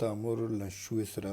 tamur lansho sara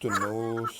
29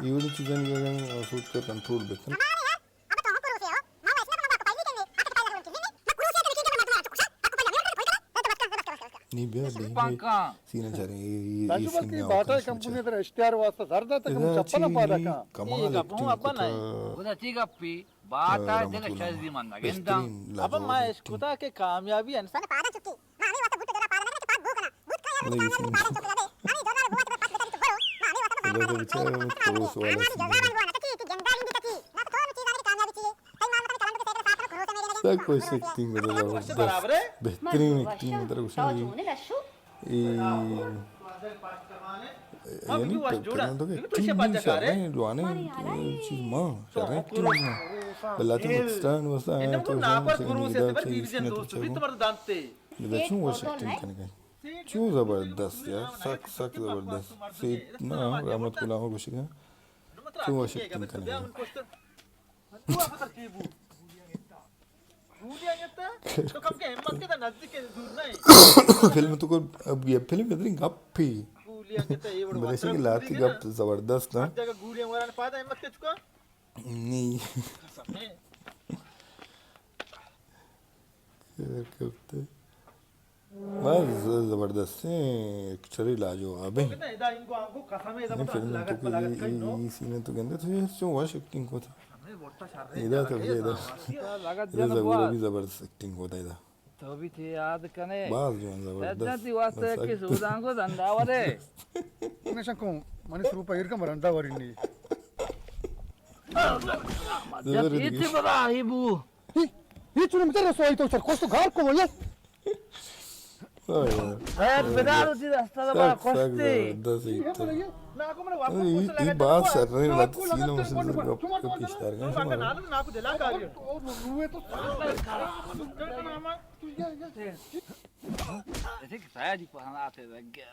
ये वाली चीज़ें नहीं सूट का कंट्रोल बेहतर नहीं बेहतर सीन जा रहे ये सीन में बाटा कंपनी तर एसटीआर वाजता जरदा तक चप्पल पादा का कमाल उधर ठीक अपी बाटा जगह शादी मन गेंदा अब मैं इसको ता के कामयाबी अनसन पादा चुकी मामी वाता गुट जरा पादा के पाद भूखना भूत का यार पादा चुकी दे मामी दोना बुआ ते पाद बेटा तो भरो मामी वाता ये तो बेचारा पड़ोस वाला सब कुछ एक्टिंग में बेहतरीन एक्टिंग में तरह कुछ नहीं यानी पहले तो एक्टिंग नहीं कर रहे हैं दुआने चीज माँ कर रहे हैं एक्टिंग में बल्लाते मस्तान वसा है तो ना पर गुरु से पर डिवीजन दोस्त भी तुम्हारे दांते ये क्यों वो एक्टिंग करने का क्यों जबरदस्त यार सक जबरदस्त से ना रामत गुलाम कुछ का क्यों वो एक्टिंग करने का तो कम के हिम्मत के नजदीक के दूर नहीं फिल्म तो कोई अब ये फिल्म इतनी गप्पी बलेशी की लात की गप जबरदस्त ना जगह गुड़ियां वगैरह ने पादा हिम्मत के चुका नहीं करते बस जबरदस्त है एक्चुअली लाजवाब है इनको आंखों कसम है फिल्म तो ये सीन तो गंदे थे जो वॉश एक्टिंग को था इधर तो इधर भी जबरदस्त एक्टिंग होता है इधर तो भी थे याद कने बात जो जबरदस्त जाती वास्ते के सुदान को धंधा वरे को मनीष रूपा इरका मरंदा वरिनी इतने बड़ा इबू ये चुने मत रसोई तो सर कोस्तो घर को बोले बेदारो जी रास्ता बड़ा कोस्ते ये बात सर ने लत सीन में से गप किस्तार का నాకు दिला कार्य నువ్వే तो ऐसे साया जी पहना आते लग गया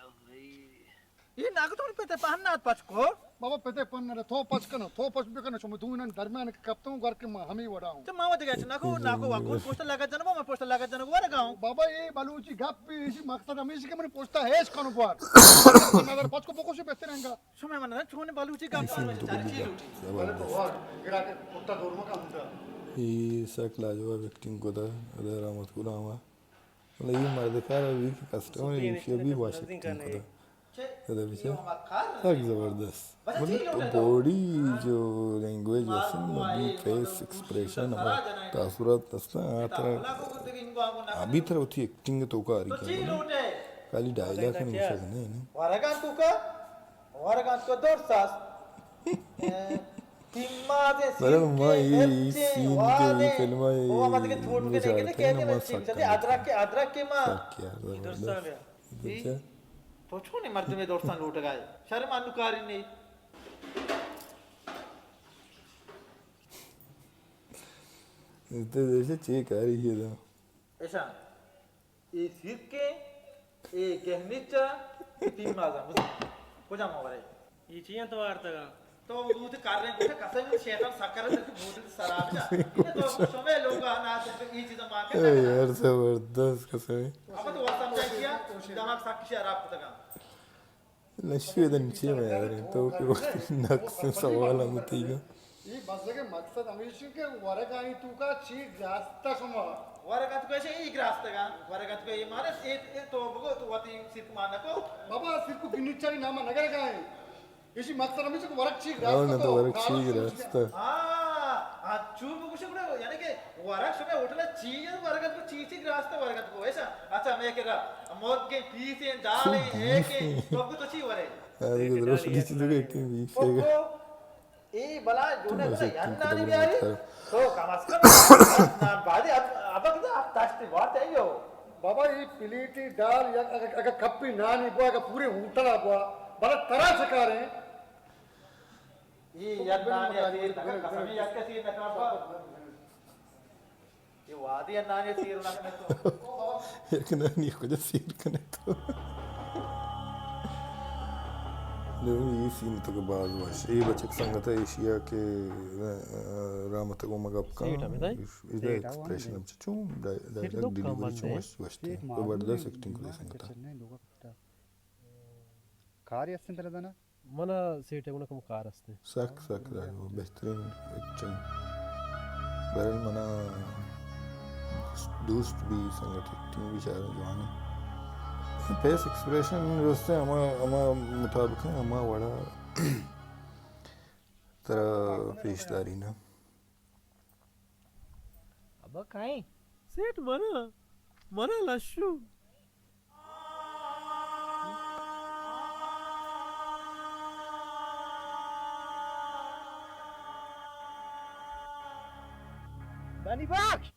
ये నాకు तो पेते पहनना पचको बाबा पेते पहनना थो पचकन थो पच बेकन सम तू इन दरम्यान कप्तों घर के हम ही वडाऊं तो मावा जगह నాకు वाको पोस्टर लगा जन मैं पोस्टर लगा जन वर गाऊं बाबा ये बलूची गप्पी इसी मकसद हमें इसी के मन पोस्टर है इस कनो पर मगर पचको पोको से बेहतर रहेगा समय मन छोने बलूची गप्पी गिरा के कुत्ता दूर में काम था ये सकला जो एक्टिंग को था अदर रामत गुलाम मतलब ये मर्द कार अभी कस्टमर ये भी वॉश एक्टिंग को था अदर पीछे सब जबरदस्त मतलब बॉडी जो लैंग्वेज वैसे बॉडी फेस एक्सप्रेशन और तासुरात तस्ता आतरा अभी तरह उठी एक्टिंग तो का रही है खाली डायलॉग नहीं सकने ना वारगान को दौर सास बरं माँ ये सीन के फिल्म है वो मत के थोड़ के देखे थे कहते हैं सीन से अदरक के माँ तो छोने मर्द में दोस्तान लूट गए शर्म अनुकारी नहीं तो जैसे चेक आ रही है तो ऐसा ये सिर के ये कहने चा तीन माजा मुझे कुछ हम हो रहे ये चीज़ तो वार्ता का तो वो तो कर रहे हैं कुछ कसम में शैतान साकर है तो बहुत सराब जा ये तो समय लोग आना तो ये चीज़ मार के यार जबरदस्त कसम है अब तो वास्तव में क्या दिमाग साकी शराब पता का लश्यू इधर नीचे में आ रहे तो नक्स सवाल हम तीगा ये बस के मकसद हमेशा के वरगाई तू का चीज रास्ता समा वरगात को ऐसे एक रास्ता का वरगात को ये मारे ये तो बगो तो वाती सिर्फ मारना को बाबा सिर्फ को गिनिचारी नाम नगर का है इसी मकसद हमेशा को वरक चीज रास्ता तो वरक चीज रास्ता हां चूब कुछ बड़ा यानी कि वरक समय होटल चीज वरगात को चीज रास्ता वरगात को ऐसा अच्छा मैं कह रहा मोर के पीस एंड दाल है के सब कुछ अच्छी वरे अरे इधर उसकी चीज के एक्टिंग भी फेंक ए बला जो ने यार नानी भी आ रही तो कमस्कम ना बादे अब कितना आप तास्ते बात है यो बाबा ये प्लेटी दाल या अगर कप्पी नानी बुआ का पूरे उठला बुआ बड़ा तरह से कर रहे हैं ये यार नानी आती है कसम याद कैसी है ना ये वादी या नानी सीर ना में तो एक नानी को जो सीर करने तो ये सीन तो के बाद वाश ये बच्चे संगत है एशिया के रामत को मगब का इधर एक्सप्रेशन अब चूं डायलॉग डिलीवरी चूं वाश तो जबरदस्त एक्टिंग को संगत ಕಾರ್ಯ ಅಷ್ಟಂತರದನ मना सेठ आहे कम कार असते सक जाय वो बेहतरीन एकदम बरल मना दोस्त भी संगत ती बिचारा जवान फेस एक्सप्रेशन वस्ते अमा मुताबिक अमा वड़ा तरह पेशदारी ना अब काय सेठ मना मना लशू Danny Box!